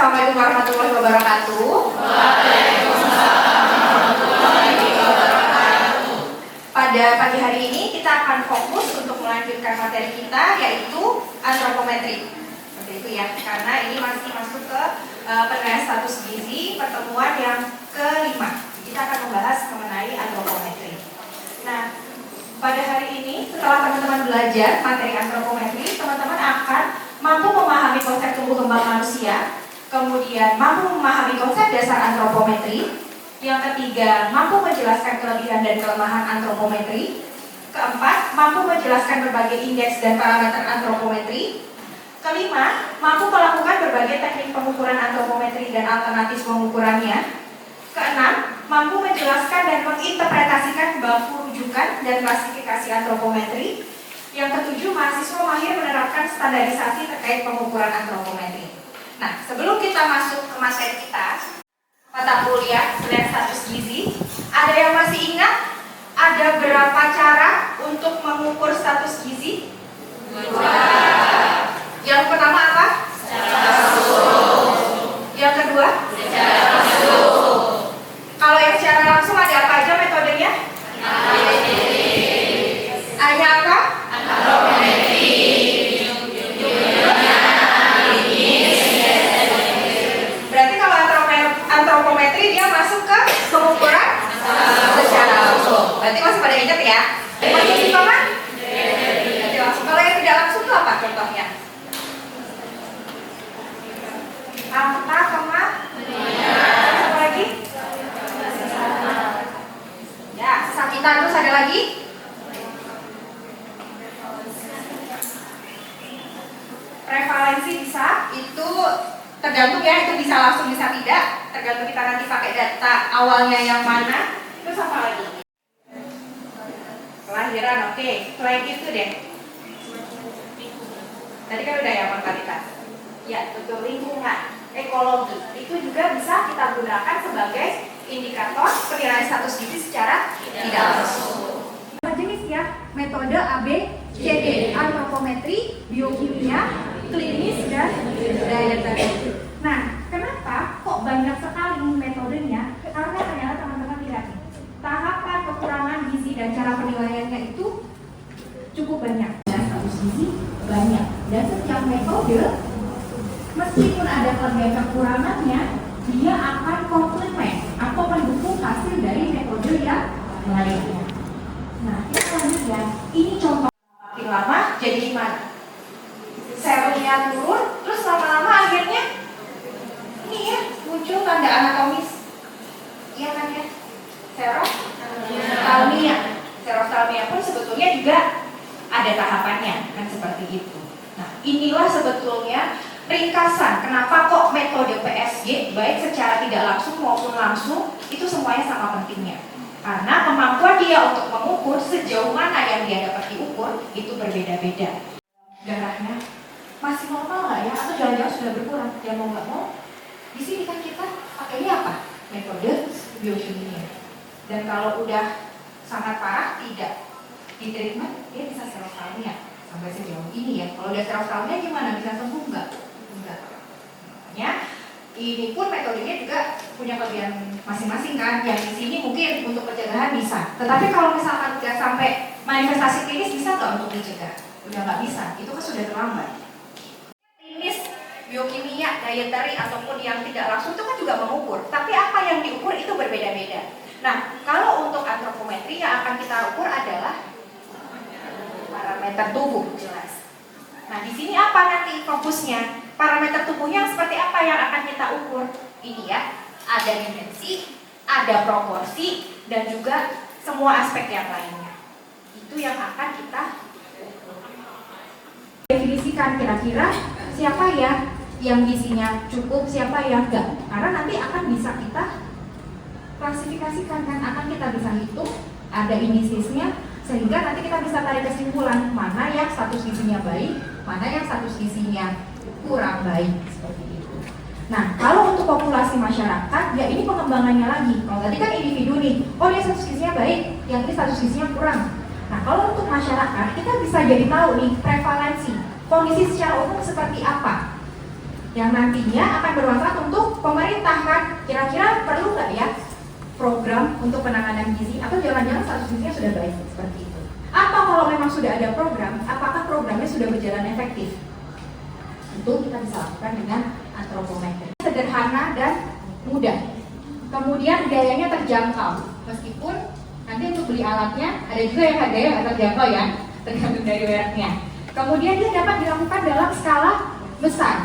Assalamualaikum warahmatullahi wabarakatuh. Pada pagi hari ini kita akan fokus untuk melanjutkan materi kita, yaitu antropometri. Seperti itu ya, karena ini masih masuk ke penilaian status gizi pertemuan yang kelima. Kita akan membahas mengenai antropometri. Nah, pada hari ini setelah teman-teman belajar materi antropometri, teman-teman akan mampu memahami konsep tumbuh kembang manusia, kemudian mampu memahami konsep dasar antropometri. Yang ketiga, mampu menjelaskan kelebihan dan kelemahan antropometri. Keempat, mampu menjelaskan berbagai indeks dan parameter antropometri. Kelima, mampu melakukan berbagai teknik pengukuran antropometri dan alternatif pengukurannya. Keenam, mampu menjelaskan dan menginterpretasikan bangku rujukan dan klasifikasi antropometri. Yang ketujuh, mahasiswa mahir menerapkan standarisasi terkait pengukuran antropometri. Nah, sebelum kita masuk ke materi kita, mata kuliah penilaian status gizi, ada yang masih ingat ada berapa cara untuk mengukur status gizi? Yang pertama apa? Yang kedua? Kalau yang secara langsung ada apa aja metodenya? Ada apa? Berarti kalau antropometri dia masuk ke pengukuran secara langsung. Berarti masih pada ingat ya? Masih simpel kan? Kalau yang tidak langsung itu apa contohnya? Angka, koma, apa lagi? Ya, kesakitan, terus ada lagi? Prevalensi bisa, itu tergantung ya, itu bisa langsung bisa tidak, tergantung kita nanti pakai data awalnya yang mana. Terus apa lagi? Kelahiran, oke. Selain itu deh. Tadi kan udah ya mortalitas. Ya, betul, lingkungan, ekologi. Itu juga bisa kita gunakan sebagai indikator penilaian status gizi secara tidak langsung. Jenis ya, metode ABCD, antropometri, biokimia, klinis, dan dietary. Nah, kenapa kok banyak sekali metodenya? Karena ternyata teman-teman lihat nih, tahapan kekurangan gizi dan cara penilaiannya itu cukup banyak. Dan status gizi banyak. Dan setiap metode, meskipun ada kelebihan kekurangannya, dia akan komplement atau mendukung hasil dari metode yang lainnya. Nah, kita lanjut ya. Ini contoh. Makin lama jadi gimana? Selnya turun, terus lama-lama akhirnya ini ya muncul tanda anatomis, iya kan ya? Serostalmia. Serostalmia pun sebetulnya juga ada tahapannya, kan seperti itu. Nah, inilah sebetulnya ringkasan kenapa kok metode PSG baik secara tidak langsung maupun langsung itu semuanya sama pentingnya. Karena kemampuan dia untuk mengukur sejauh mana yang dia dapat diukur itu berbeda-beda. Darahnya masih normal nggak ya? Atau jangan-jangan sudah berkurang? Ya mau nggak mau, di sini kan kita pakainya apa? Metode biokimia. Dan kalau udah sangat parah, tidak di treatment, dia bisa serostalmia sampai sejauh ini ya. Kalau udah serostalmia gimana? Bisa sembuh nggak? Enggak. Makanya ini pun metodenya juga punya kelebihan masing-masing kan. Yang di sini mungkin untuk pencegahan bisa. Tetapi kalau misalkan udah sampai manifestasi klinis bisa nggak untuk dicegah? Udah nggak bisa. Itu kan sudah terlambat. Klinis, biokimia, dietary ataupun yang tidak langsung itu kan juga mengukur. Tapi apa yang diukur itu berbeda-beda. Nah, kalau untuk antropometri yang akan kita ukur adalah parameter tubuh, jelas. Nah, di sini apa nanti fokusnya? Parameter tubuhnya seperti apa yang akan kita ukur? Ini ya, ada dimensi, ada proporsi, dan juga semua aspek yang lainnya. Itu yang akan kita definisikan kira-kira siapa ya yang gizinya cukup, siapa yang enggak. Karena nanti akan bisa kita klasifikasikan kan, akan kita bisa hitung, ada indisisnya, sehingga nanti kita bisa tarik kesimpulan mana yang status gizinya baik, mana yang status gizinya kurang baik, seperti itu. Nah, kalau untuk populasi masyarakat, ya ini pengembangannya lagi. Kalau tadi kan individu nih, oh dia status gizinya baik, yang ini status gizinya kurang. Nah, kalau untuk masyarakat, kita bisa jadi tahu nih prevalensi, kondisi secara umum seperti apa. yang nantinya akan bermanfaat untuk pemerintah kan. Kira-kira perlu nggak ya program untuk penanganan gizi, atau jangan-jangan status gizinya sudah baik seperti itu? Atau kalau memang sudah ada program, apakah programnya sudah berjalan efektif? Itu kita bisa lakukan dengan antropometri. Sederhana dan mudah. Kemudian biayanya terjangkau, meskipun nanti untuk beli alatnya ada juga yang harganya nggak terjangkau ya, tergantung dari mereknya. Kemudian dia dapat dilakukan dalam skala besar.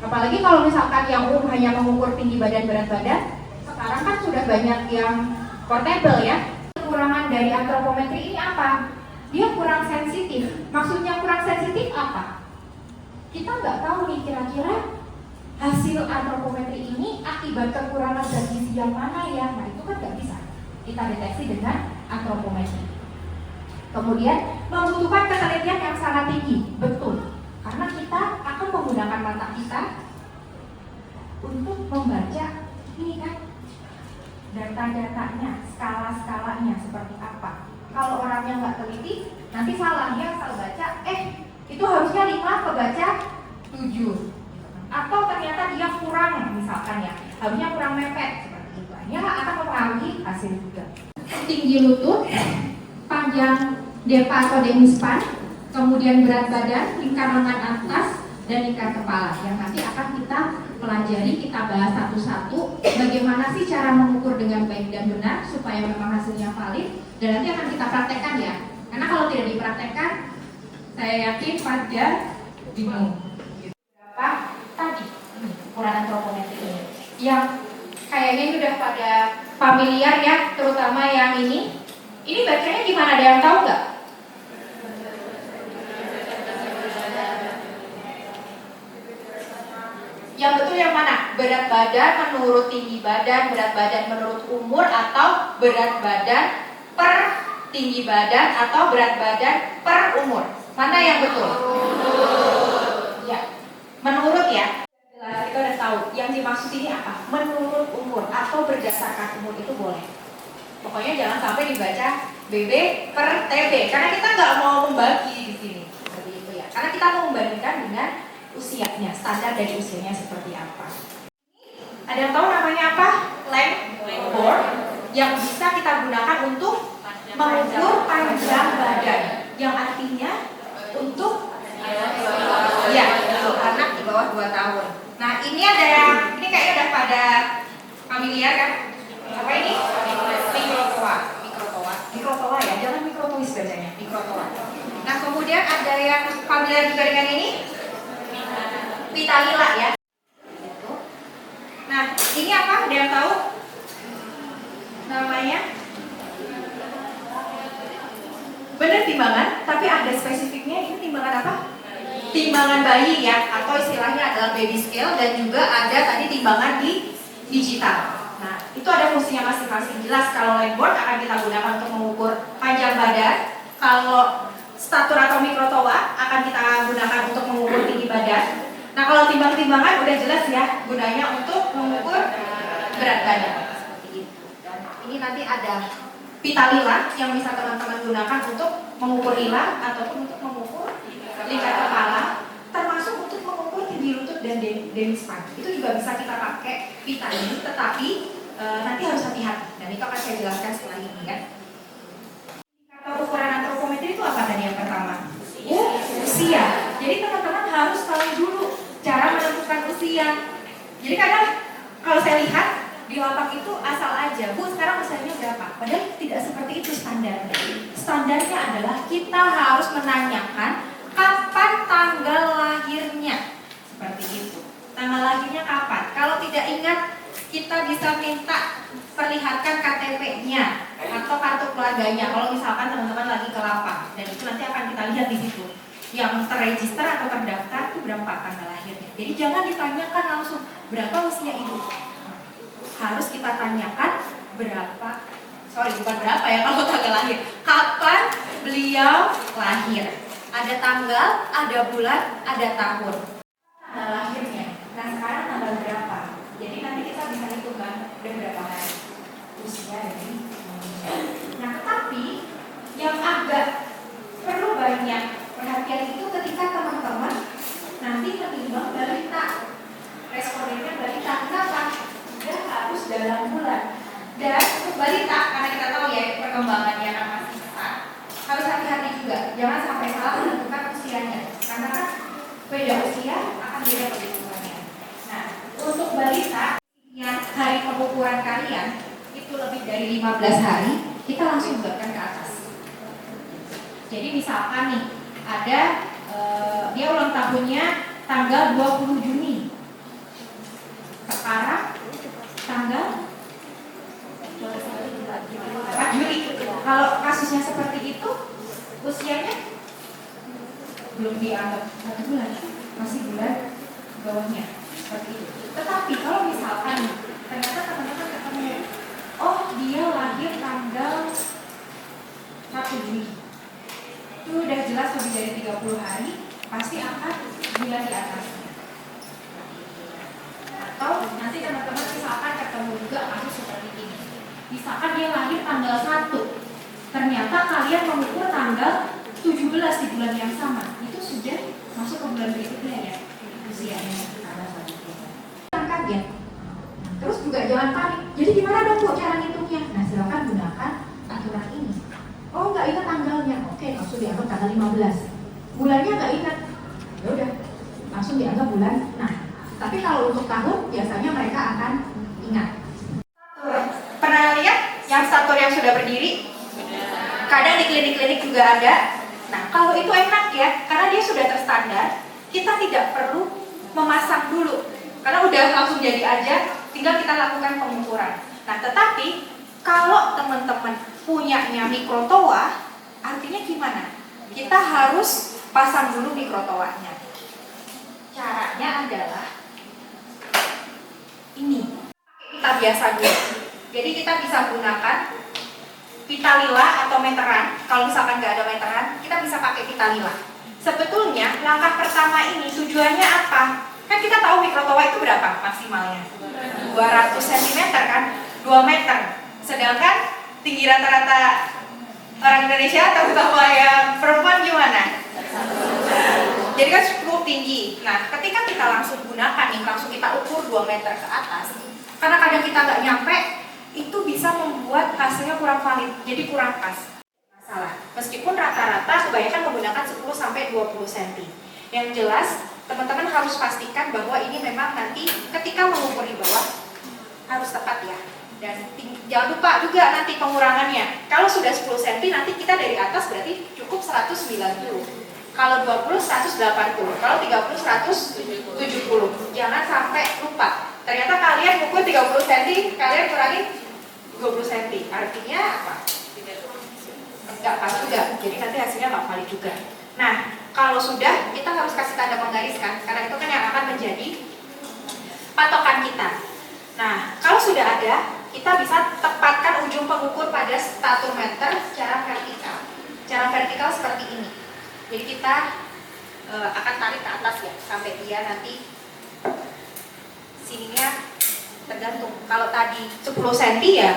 Apalagi kalau misalkan yang hanya mengukur tinggi badan, berat badan, sekarang kan sudah banyak yang portable ya. Kekurangan dari antropometri ini apa? Dia kurang sensitif. Maksudnya kurang sensitif apa? Kita nggak tahu nih kira-kira hasil antropometri ini akibat kekurangan zat gizi yang mana ya. Nah itu kan nggak bisa kita deteksi dengan antropometri. Kemudian membutuhkan ketelitian yang sangat tinggi, betul. Karena kita akan menggunakan mata kita untuk membaca ini kan data-datanya, skala-skalanya seperti apa. Kalau orangnya nggak teliti, nanti salah, dia asal baca, itu harusnya 5 kebaca 7. Atau ternyata dia kurang, misalkan ya, harusnya kurang mepet seperti itu. Ini akan mempengaruhi hasil juga. Tinggi lutut, panjang depa atau demispan, kemudian berat badan, lingkar lengan atas, dan lingkar kepala yang nanti akan kita pelajari, kita bahas satu-satu bagaimana sih cara mengukur dengan baik dan benar supaya memang hasilnya valid, dan nanti akan kita praktekkan ya. Karena kalau tidak dipraktekkan, saya yakin pada bingung. Berapa tadi ukuran antropometri ini yang kayaknya ini udah pada familiar ya, terutama yang ini. Ini bacanya gimana, ada yang tahu nggak? Yang betul yang mana? Berat badan menurut tinggi badan, berat badan menurut umur, atau berat badan per tinggi badan, atau berat badan per umur? Mana yang betul? Ya, menurut ya. Jelas, kita udah tahu. Yang dimaksud ini apa? Menurut umur atau berdasarkan umur itu boleh. Pokoknya jangan sampai dibaca BB per TB, karena kita nggak mau membagi di sini seperti itu ya. Karena kita mau membandingkan dengan usianya, standar dari usianya seperti apa. Ada yang tahu namanya apa? Langboard, yang bisa kita gunakan untuk mengukur panjang badan, yang artinya untuk ya untuk anak di bawah 2 tahun. Nah ini ada yang, ini kayaknya udah pada familiar kan? Apa ini? Mikrotoa ya, jangan mikrotois bacanya, mikrotoa. Nah kemudian ada yang familiar juga dengan ini, pita lila ya. Nah ini apa? Ada yang tahu? Namanya? Bener timbangan, tapi ada spesifiknya. Ini timbangan apa? Timbangan bayi ya, atau istilahnya adalah baby scale, dan juga ada tadi timbangan di digital. Nah, itu ada fungsinya masing-masing. Jelas kalau Langboard akan kita gunakan untuk mengukur panjang badan. Kalau statur atau mikrotoa akan kita gunakan untuk mengukur tinggi badan. Nah, kalau timbang-timbangan udah jelas ya, gunanya untuk mengukur berat badan. Seperti itu. Dan ini nanti ada pita lila yang bisa teman-teman gunakan untuk mengukur lila ataupun untuk mengukur lingkar kepala, termasuk untuk mengukur tinggi lutut dan demispan. Itu juga bisa kita pakai pita ini, tetapi nanti harus hati-hati. Dan itu akan saya jelaskan setelah ini ya. Indikator ukuran antropometri itu apa tadi yang pertama? Usia. Jadi teman-teman harus tahu dulu cara menentukan usia. Jadi kadang kalau saya lihat di lapak itu asal aja, Bu sekarang usianya berapa? Padahal tidak seperti itu standarnya. Standarnya adalah kita harus menanyakan kapan tanggal lahirnya. Seperti itu. Tanggal lahirnya kapan? Kalau tidak ingat, kita bisa minta perlihatkan KTP-nya atau kartu keluarganya kalau misalkan teman-teman lagi ke lapak, dan itu nanti akan kita lihat di situ yang terregister atau terdaftar itu berapa tanggal lahirnya. Jadi jangan ditanyakan langsung berapa usia ibu, harus kita tanyakan bukan berapa ya kalau tanggal lahir, kapan beliau lahir, ada tanggal, ada bulan, ada tahun, tanggal lahirnya. Nah sekarang tanggal berapa? Jadi nanti kita bisa hitung kan udah berapa hari usia dari. Nah tapi yang agak perlu banyak perhatian itu ketika teman-teman nanti menimbang balita. jangan sampai salah menentukan usianya, karena kan beda usia akan beda pengukurannya. Nah, untuk balita yang hari pengukuran kalian itu lebih dari 15 hari, kita langsung buatkan ke atas. Jadi misalkan nih ada dia ulang tahunnya tanggal 20 Juni. Sekarang tanggal 4 Juli. Kalau kasusnya seperti itu, usianya belum dianggap 1 bulan, masih bulan bawahnya, seperti itu. Tetapi kalau misalkan ternyata teman-teman ketemu, oh dia lahir tanggal 1 Juli, itu udah jelas lebih dari 30 hari, pasti akan bulan di atasnya. Atau nanti teman-teman misalkan ketemu juga kasus seperti ini. Misalkan dia lahir tanggal 1, ternyata kalian mengukur tanggal 17 di bulan yang sama, itu sudah masuk ke bulan berikutnya ya usianya. Jangan kaget, terus juga jangan panik. Jadi gimana dong Bu cara ngitungnya? Nah silakan gunakan aturan ini. Oh nggak ingat tanggalnya, oke langsung dianggap tanggal 15. Bulannya nggak ingat, ya udah langsung dianggap bulan. Nah tapi kalau untuk tahun biasanya mereka akan ingat. Pernah lihat yang stator yang sudah berdiri? Kadang di klinik-klinik juga ada. Nah kalau itu enak ya, karena dia sudah terstandar, kita tidak perlu memasang dulu, karena udah langsung jadi aja, tinggal kita lakukan pengukuran. Nah tetapi kalau teman-teman punyanya mikrotoa, artinya gimana? Kita harus pasang dulu mikrotoanya. Caranya adalah ini, kita biasa dulu. Jadi kita bisa gunakan pita lila atau meteran. Kalau misalkan nggak ada meteran, kita bisa pakai pita lila. Sebetulnya langkah pertama ini tujuannya apa? Kan kita tahu mikrotoa itu berapa maksimalnya? 200 cm kan? 2 meter. Sedangkan tinggi rata-rata orang Indonesia, terutama yang perempuan gimana? Jadi kan cukup tinggi. Nah, ketika kita langsung gunakan nih, langsung kita ukur 2 meter ke atas, karena kadang kita nggak nyampe, itu bisa membuat hasilnya kurang valid, jadi kurang pas. Masalah. Meskipun rata-rata kebanyakan menggunakan 10-20 cm. Yang jelas, teman-teman harus pastikan bahwa ini memang nanti ketika mengukur di bawah harus tepat ya. Dan jangan lupa juga nanti pengurangannya. Kalau sudah 10 cm, nanti kita dari atas berarti cukup 190. Kalau 20, 180. Kalau 30, 170. Jangan sampai lupa. Ternyata kalian ukur 30 cm, kalian kurangin 20 cm. Artinya apa? Enggak pas juga. Jadi nanti hasilnya nggak valid juga. Nah, kalau sudah, kita harus kasih tanda menggariskan. Karena itu kan yang akan menjadi patokan kita. Nah, kalau sudah ada, kita bisa tepatkan ujung pengukur pada statometer secara vertikal. Cara vertikal seperti ini. Jadi kita akan tarik ke atas ya, sampai dia nanti sininya tergantung. Kalau tadi 10 cm ya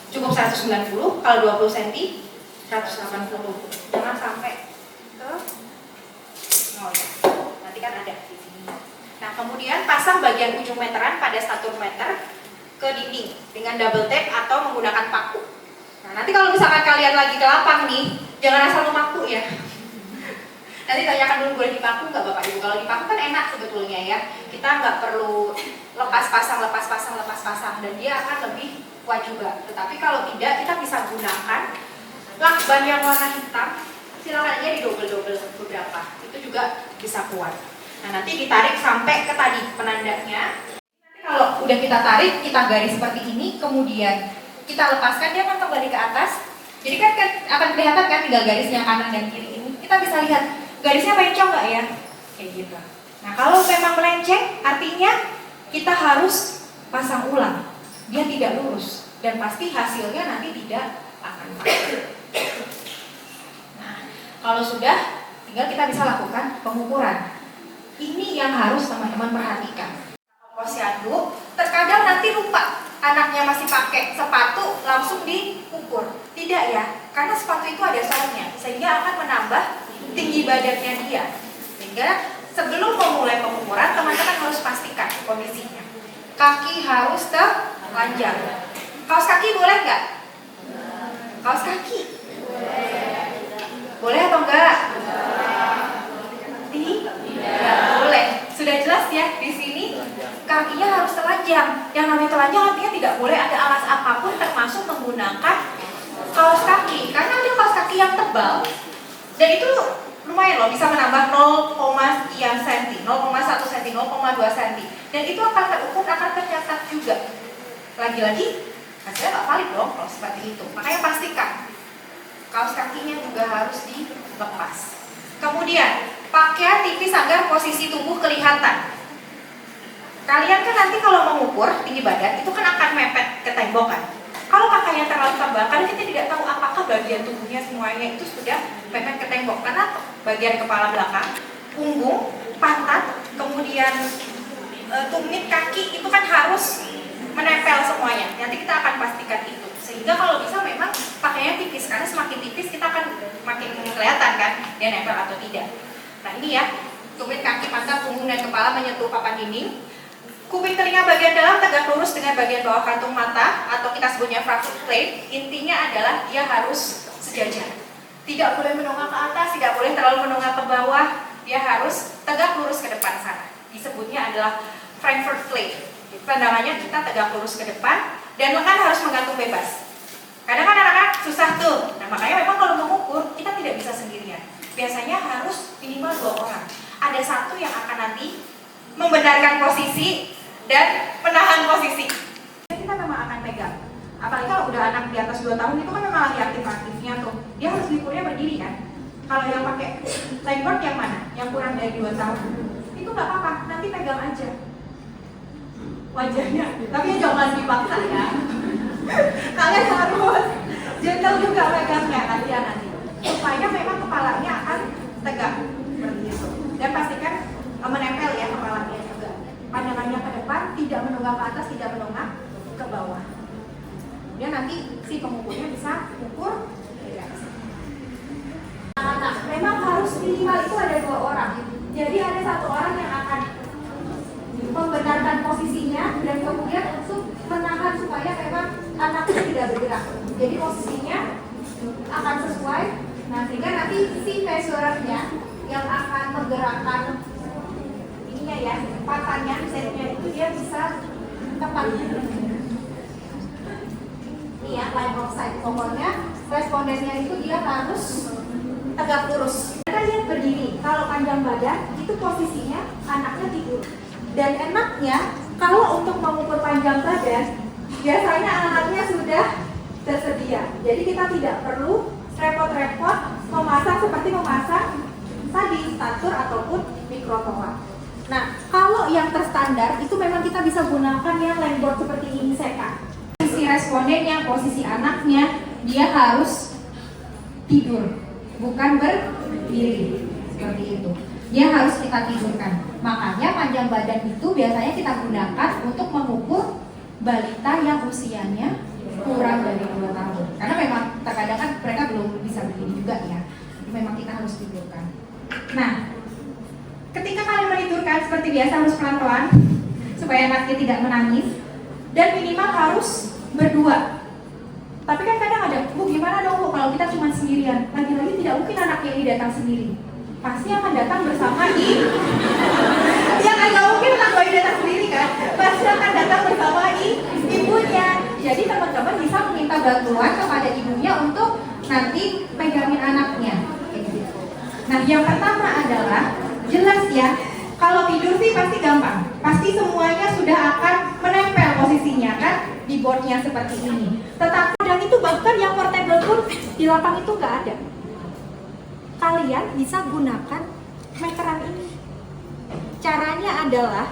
cukup 190, kalau 20 cm 180. Jangan sampai ke 0 ya. Nanti kan ada di sini. Nah, kemudian pasang bagian ujung meteran pada statometer ke dinding dengan double tape atau menggunakan paku. Nah, nanti kalau misalkan kalian lagi ke lapang nih, jangan asal memaku ya. Nanti tanyakan dulu boleh dipaku nggak Bapak Ibu. Kalau dipaku kan enak sebetulnya ya. Kita nggak perlu lepas pasang, dan dia akan lebih kuat juga. Tetapi kalau tidak, kita bisa gunakan lakban yang warna hitam. Silakan aja didobel-dobel beberapa. Itu juga bisa kuat. Nah, nanti ditarik sampai ke tadi penandanya. Nanti kalau udah kita tarik, kita garis seperti ini, kemudian kita lepaskan, dia akan kembali ke atas. Jadi kan akan kelihatan kan tinggal garisnya kanan dan kiri ini. Kita bisa lihat garisnya mencong nggak ya? Kayak gitu. Nah, kalau memang melenceng, artinya kita harus pasang ulang. Dia tidak lurus dan pasti hasilnya nanti tidak akan valid. Nah, kalau sudah, tinggal kita bisa lakukan pengukuran. Ini yang harus teman-teman perhatikan. Posyandu, terkadang nanti lupa anaknya masih pakai sepatu langsung diukur. Tidak ya, karena sepatu itu ada soalnya, sehingga akan menambah tinggi badannya dia. Sehingga sebelum memulai pengukuran, teman-teman harus pastikan kondisinya. Kaki harus telanjang. Kaos kaki boleh nggak? Kaos kaki? Boleh atau enggak? tidak boleh ada alas apapun termasuk menggunakan kaos kaki, karena ada kaos kaki yang tebal dan itu lumayan loh, bisa menambah 0,1 cm, 0,1 cm, 0,2 cm, dan itu akan terukur, akan tercatat juga. Lagi-lagi hasilnya nggak valid dong kalau seperti itu. Makanya pastikan kaos kakinya juga harus dilepas. Kemudian pakaian tipis agar posisi tubuh kelihatan. Kalian kan nanti kalau mengukur tinggi badan itu kan akan mepet ke tembok kan. Kalau pakaiannya terlalu tebal, karena kita tidak tahu apakah bagian tubuhnya semuanya itu sudah mepet ke tembok. Karena bagian kepala belakang, punggung, pantat, kemudian tumit kaki itu kan harus menempel semuanya. Nanti kita akan pastikan itu. Sehingga kalau bisa memang pakaiannya tipis, karena semakin tipis kita akan makin kelihatan kan dia nempel atau tidak. Nah ini ya, tumit kaki, pantat, punggung, dan kepala menyentuh papan dinding. Kuping telinga bagian dalam tegak lurus dengan bagian bawah kantung mata atau kita sebutnya front plate. Intinya adalah dia harus sejajar. Tidak boleh menongak ke atas, tidak boleh terlalu menongak ke bawah. Dia harus tegak lurus ke depan sana. Disebutnya adalah Frankfurt plate. Pandangannya kita tegak lurus ke depan dan lengan harus menggantung bebas. Kadang kan anak-anak susah tuh. Nah makanya memang kalau mengukur kita tidak bisa sendirian. Biasanya harus minimal 2 orang. Ada satu yang akan nanti membenarkan posisi dan menahan posisi. Kita memang akan pegang. Apalagi kalau udah anak di atas 2 tahun itu kan memang lagi aktif-aktifnya tuh. Dia harus diukurnya berdiri kan. Kalau yang pakai lengkot yang mana? Yang kurang dari 2 tahun. Itu nggak apa-apa, nanti pegang aja wajahnya. Tapi jangan dipaksa ya. Kalian harus gentle juga pegangnya kalian nanti. Supaya memang kepalanya akan tegak seperti itu. Dan pastikan menempel ya kepalanya juga. Pandangannya ke depan, tidak menunggak ke atas, tidak menunggak ke bawah. Dia nanti si pengukurnya bisa ukur. Nah, memang harus minimal itu ada 2 orang. Jadi ada 1 orang yang akan membenarkan posisinya dan kemudian untuk menahan supaya memang anaknya tidak bergerak. Jadi posisinya akan sesuai. Nah sehingga nanti si measurernya yang akan menggerakkan ya, papannya, setnya itu dia bisa tepat. Ini ya, line of sight. Pokoknya respondennya itu dia harus tegak lurus. Kita lihat berdiri. Kalau panjang badan, itu posisinya anaknya tidur. Dan enaknya, kalau untuk mengukur panjang badan, biasanya anaknya sudah tersedia. Jadi kita tidak perlu repot-repot memasang seperti memasang tadi statur ataupun mikrotoa. Nah, kalau yang terstandar itu memang kita bisa gunakan yang lengboard seperti ini seka. Posisi respondennya, posisi anaknya, dia harus tidur, bukan berdiri seperti itu. Dia harus kita tidurkan. Makanya panjang badan itu biasanya kita gunakan untuk mengukur balita yang usianya kurang dari 2 tahun. Karena memang terkadang kan mereka belum bisa berdiri juga ya. Memang kita harus tidurkan. Nah, ketika kalian menidurkan seperti biasa harus pelan-pelan supaya anaknya tidak menangis dan minimal harus berdua. Tapi kan kadang ada, Bu gimana dong Bu kalau kita cuma sendirian? Lagi-lagi tidak mungkin anaknya ini datang sendiri. Pasti akan datang bersama ya kan nggak mungkin anak bayi datang sendiri kan? Pasti akan datang bersama ibunya. Jadi teman-teman bisa meminta bantuan kepada ibunya untuk nanti pegangin anaknya. Nah yang pertama adalah jelas ya, kalau tidur sih pasti gampang. Pasti semuanya sudah akan menempel posisinya kan di boardnya seperti ini. Tetapi kadang itu bahkan yang portable pun di lapang itu nggak ada. Kalian bisa gunakan meteran ini. Caranya adalah,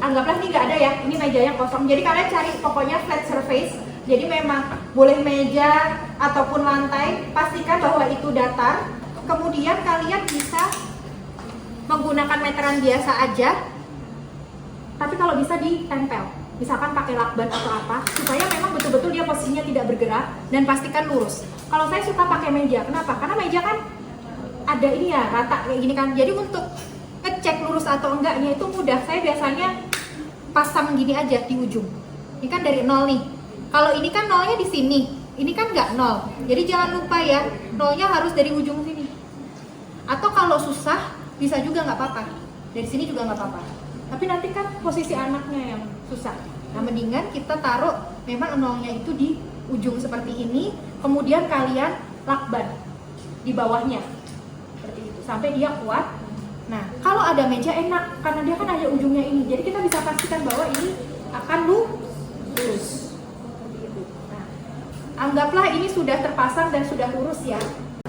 anggaplah ini nggak ada ya, ini mejanya kosong. Jadi kalian cari pokoknya flat surface. Jadi memang boleh meja ataupun lantai, pastikan bahwa itu datar. Kemudian kalian bisa menggunakan meteran biasa aja, tapi kalau bisa ditempel, misalkan pakai lakban atau apa, supaya memang betul-betul dia posisinya tidak bergerak dan pastikan lurus. Kalau saya suka pakai meja, kenapa? Karena meja kan ada ini ya, rata kayak gini kan, jadi untuk ngecek lurus atau enggaknya itu mudah. Saya biasanya pasang gini aja di ujung. Ini kan dari 0 nih. Kalau ini kan nolnya di sini, ini kan nggak 0. Jadi jangan lupa ya, nolnya harus dari ujung sini. Atau kalau susah, bisa juga nggak apa-apa. Dari sini juga nggak apa-apa. Tapi nanti kan posisi anaknya yang susah. Nah, mendingan kita taruh memang nolnya itu di ujung seperti ini, kemudian kalian lakban di bawahnya seperti itu sampai dia kuat. Nah, kalau ada meja enak karena dia kan ada ujungnya ini, jadi kita bisa pastikan bahwa ini akan lurus seperti itu. Nah, anggaplah ini sudah terpasang dan sudah lurus ya.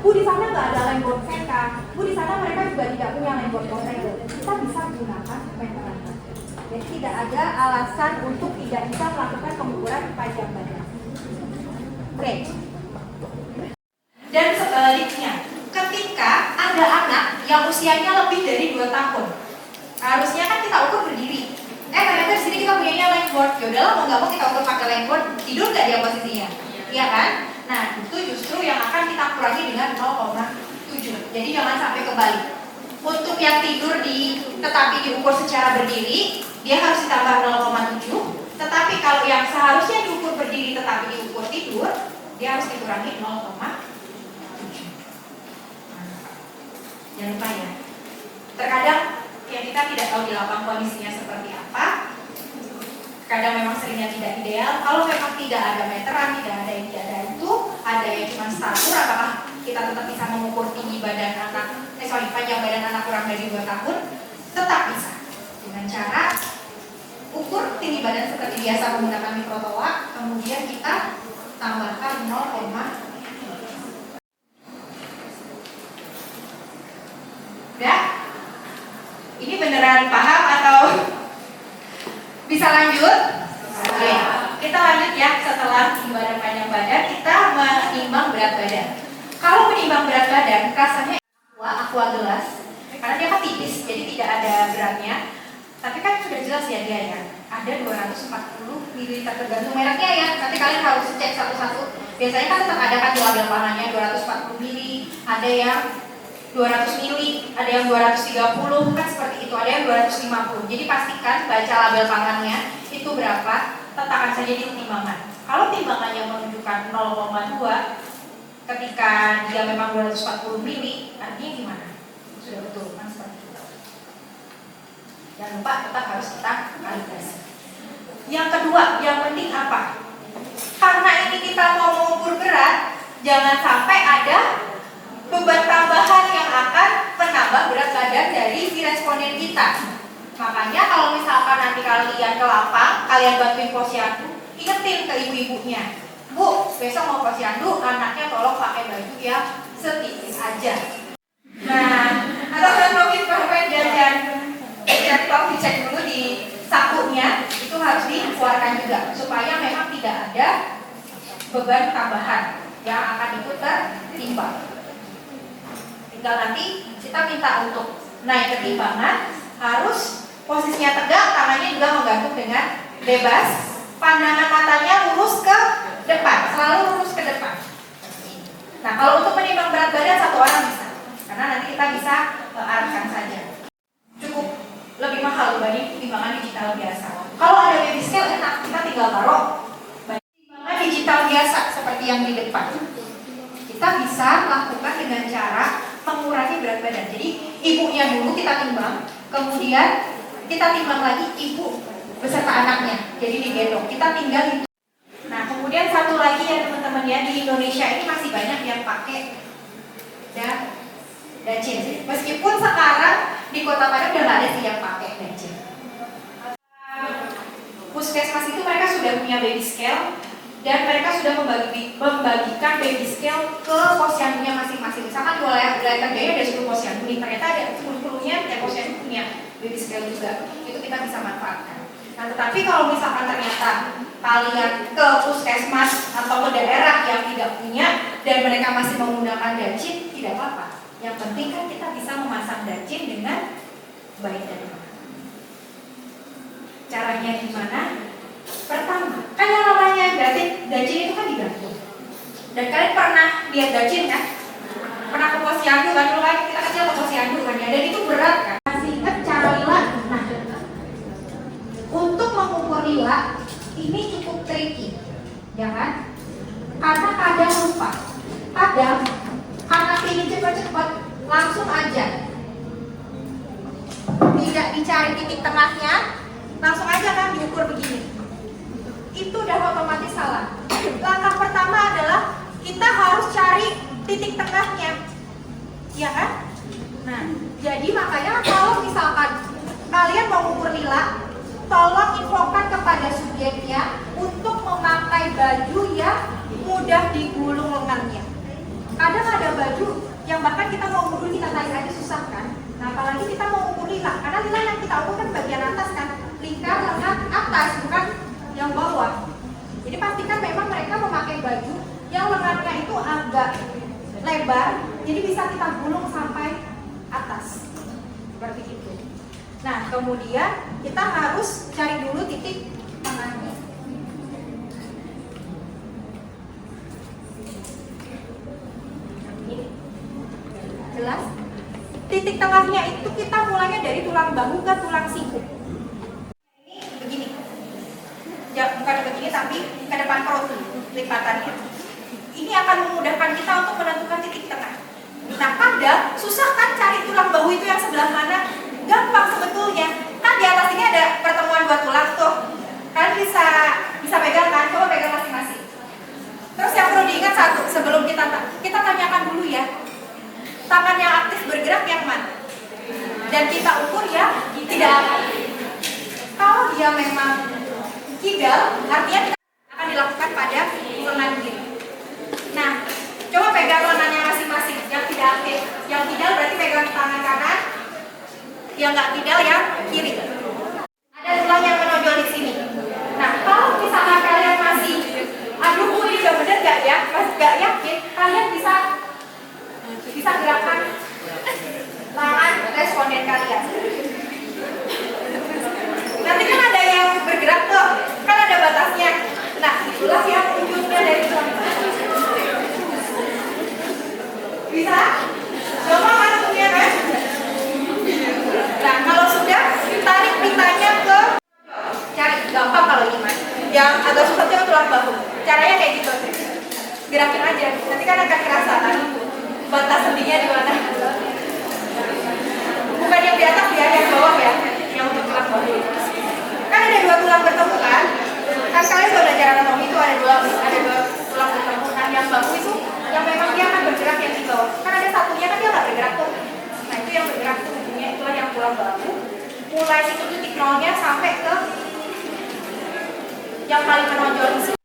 Bu, di sana nggak ada lemboard VK. Bu, di sana mereka juga tidak punya lemboard container. Kita bisa gunakan meteran. Jadi tidak ada alasan untuk tidak bisa melakukan pengukuran panjang badan. Oke. Dan sebaliknya, ketika ada anak yang usianya lebih dari 2 tahun, harusnya kan kita ukur berdiri. Ternyata di sini kita punyanya lengboard. Ya udahlah, mau nggak mau kita ukur pakai lengboard. Tidur nggak dia posisinya? Iya kan? Nah, itu justru yang akan kita kurangi dengan 0,7. Jadi jangan sampai kebalik. Untuk yang tidur tetapi diukur secara berdiri, dia harus ditambah 0,7. Tetapi kalau yang seharusnya diukur berdiri tetapi diukur tidur, dia harus dikurangi 0,7. Jangan lupa ya. Terkadang yang kita tidak tahu di lapangan kondisinya seperti apa. Kadang memang seringnya tidak ideal. Kalau memang tidak ada meteran, tidak ada yang tidak ada itu, ada yang cuma statur, apakah kita tetap bisa mengukur tinggi badan anak, panjang badan anak kurang dari 2 tahun? Tetap bisa. Dengan cara ukur tinggi badan seperti biasa menggunakan mikrotoa, kemudian kita tambahkan 0,7. Udah? Ini beneran paham atau bisa lanjut? Oke, kita lanjut ya. Setelah tinggi badan panjang badan, kita menimbang berat badan. Kalau menimbang berat badan, rasanya aqua gelas, karena dia kan tipis, jadi tidak ada beratnya. Tapi kan sudah jelas ya dia ya, ada 240 ml tergantung mereknya ya. Nanti kalian harus cek satu-satu. Biasanya kan tetap ada kan di label pangannya 240 ml, ada yang 200 ml, ada yang 230, kan seperti itu, ada yang 250. Jadi pastikan baca label pangannya itu berapa, letakkan saja di timbangan. Kalau timbangannya menunjukkan 0,2 ketika dia memang 240 ml, artinya gimana? Sudah betul kan seperti itu. Jangan lupa tetap harus kita kalibrasi. Yang kedua, yang penting apa? Karena ini kita mau mengukur berat, jangan sampai ada beban tambahan yang akan menambah berat badan dari si responden kita. Makanya kalau misalkan nanti kalian ke lapang, kalian bantuin posyandu, ingetin ke ibu-ibunya, Bu, besok mau posyandu, anaknya tolong pakai baju yang setipis aja. Nah, atau kan mungkin dan tolong dicek dulu di sakunya, itu harus dikeluarkan juga supaya memang tidak ada beban tambahan yang akan ikut tertimbang. Tinggal nanti kita minta untuk naik ke timbangan, harus posisinya tegak, tangannya juga menggantung dengan bebas, pandangan matanya lurus ke depan, selalu lurus ke depan. Nah, kalau untuk menimbang berat badan satu orang bisa, karena nanti kita bisa arahkan saja. Cukup lebih mahal dibanding timbangan digital biasa. Kalau ada baby scale enak, kita tinggal taruh timbangan digital biasa seperti yang di depan. Kita bisa lakukan dengan cara mengurangi berat badan. Jadi ibunya dulu kita timbang, kemudian kita timbang lagi ibu beserta anaknya. Jadi digendong, kita tinggal itu. Nah, kemudian satu lagi ya teman-teman ya, di Indonesia ini masih banyak yang pakai dacin. Meskipun sekarang di Kota Padang udah nggak ada sih yang pakai dacin. Puskesmas itu mereka sudah punya baby scale dan mereka sudah membagikan baby scale ke posyandunya masing-masing. Misalkan di wilayah Terjaya ada 10 posyandu, ternyata ada 10-10-nya dan posyandu punya baby scale juga. Itu kita bisa manfaatkan. Nah, tetapi kalau misalkan ternyata kalian ke puskesmas atau ke daerah yang tidak punya dan mereka masih menggunakan dacin, tidak apa-apa. Yang penting kan kita bisa memasang dacin dengan baik dan benar. Caranya gimana? Pertama, kan yang namanya dacin itu kan digantung. Dan kalian pernah lihat dacin kan? Pernah ke posyandu kan? Dulu kan kita kecil ke posyandu kan ya? Dan itu berat kan? Masih ingat cara lila? Nah, untuk mengukur lila ini cukup tricky, ya kan? Karena kadang lupa, kadang karena ingin cepat-cepat langsung aja, tidak dicari titik tengahnya, langsung aja kan diukur begini. itu udah otomatis salah. Langkah pertama adalah kita harus cari titik tengahnya, ya kan? Nah, jadi makanya kalau misalkan kalian mau ukur lila, tolong infokan kepada subjeknya untuk memakai baju yang mudah digulung lengannya. Kadang ada baju yang bahkan kita mau ukur kita tarik aja susah kan? Nah, apalagi kita mau ukur lila, karena lila yang kita ukur kan bagian atas kan, lingkar lengan atas bukan yang bawah. Jadi pastikan memang mereka memakai baju yang lengannya itu agak lebar, jadi bisa kita gulung sampai atas seperti itu. Nah, kemudian kita harus cari dulu titik tengahnya. Ini jelas? Titik tengahnya itu kita mulainya dari tulang bahu ke tulang siku. Ini begini, ya, bukan begini tapi ke depan perut lipatannya. Ini akan memudahkan kita untuk menentukan titik tengah. Nah, kadang susah kan cari tulang bahu itu yang sebelah mana? Gampang sebetulnya. Kan di atas ini ada pertemuan dua tulang tuh. Kalian bisa pegang kan? Coba pegang masing-masing. Terus yang perlu diingat satu, sebelum kita tanyakan dulu ya. Tangan yang aktif bergerak yang mana? Dan kita ukur ya tidak. Kalau dia memang kidal, artinya kita akan dilakukan pada lengan kiri. Nah, coba pegang lengannya masing-masing. Yang tidak aktif, yang kidal berarti pegang tangan kanan. Yang nggak kidal yang kiri. Ada tulang yang menonjol di sini. Nah, kalau misalkan kalian masih, aduh Bu, ini udah bener nggak ya? Masih nggak yakin, kalian bisa gerakan tangan responden kalian. Nanti kan ada yang bergerak tuh, kan ada batasnya. Nah, itulah yang ujungnya dari tulang. Bisa? Coba kan ujungnya kan? Nah, kalau sudah, tarik pitanya ke cari, gampang kalau ini mas. Yang agak susah itu tulang bahu. Caranya kayak gitu. Gerakin aja, nanti kan akan kerasa kan batas sendinya di mana. Bukan yang di atas ya, yang bawah ya, yang untuk tulang bahu. Kan ada dua tulang bertemu kan? Kan kalian sudah belajar anatomi itu ada dua tulang bertemu. Nah, yang bahu itu yang memang dia akan bergerak yang di bawah. Kan ada satunya kan dia nggak bergerak tuh. Nah, itu yang bergerak tuh ujungnya itulah yang tulang bahu. Mulai itu titik nolnya sampai ke yang paling menonjol di sini.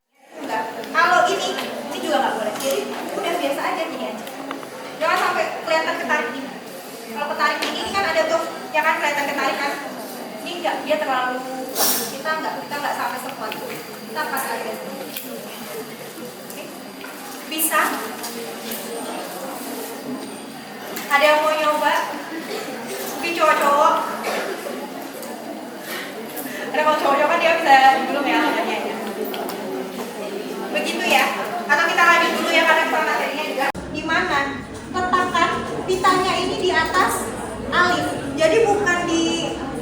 Enggak. Kalau ini juga nggak boleh. Jadi udah biasa aja gini aja. Jangan sampai kelihatan ketarik ini. Kalau ketarik ini kan ada tuh, ya kan kelihatan ketarik kan. Ini enggak, dia terlalu kita nggak sampai sekuat itu. Kita pas aja. Bisa. Ada yang mau nyoba? Tapi cowok-cowok. Ada mau cowok-cowok kan dia bisa belum ya namanya ya. Begitu ya. Atau kita lanjut dulu ya karena soal materinya juga. Di mana? Letakkan pitanya ini di atas alis. Jadi bukan di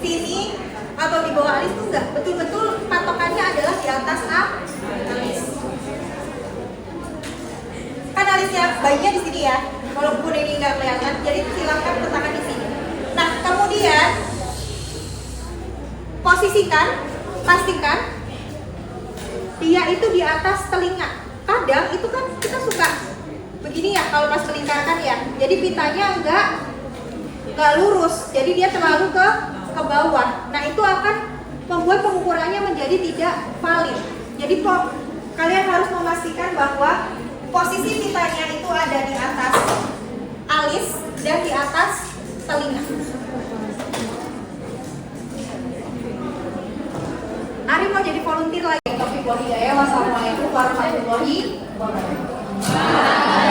sini atau di bawah alis tuh enggak. Betul-betul patokannya adalah di atas alis. Kan alisnya bayinya di sini ya. Walaupun ini nggak kelihatan, jadi silakan letakkan di sini. Nah, kemudian posisikan, pastikan dia itu di atas telinga. Kadang itu kan kita suka begini ya kalau pas melingkarkan ya. Jadi pitanya nggak lurus, jadi dia terlalu ke bawah. Nah, itu akan membuat pengukurannya menjadi tidak valid. Jadi kalian harus memastikan bahwa posisi pitanya itu ada di atas alis dan di atas telinga. Ari mau jadi volunteer lagi. Wassalamualaikum warahmatullahi wabarakatuh.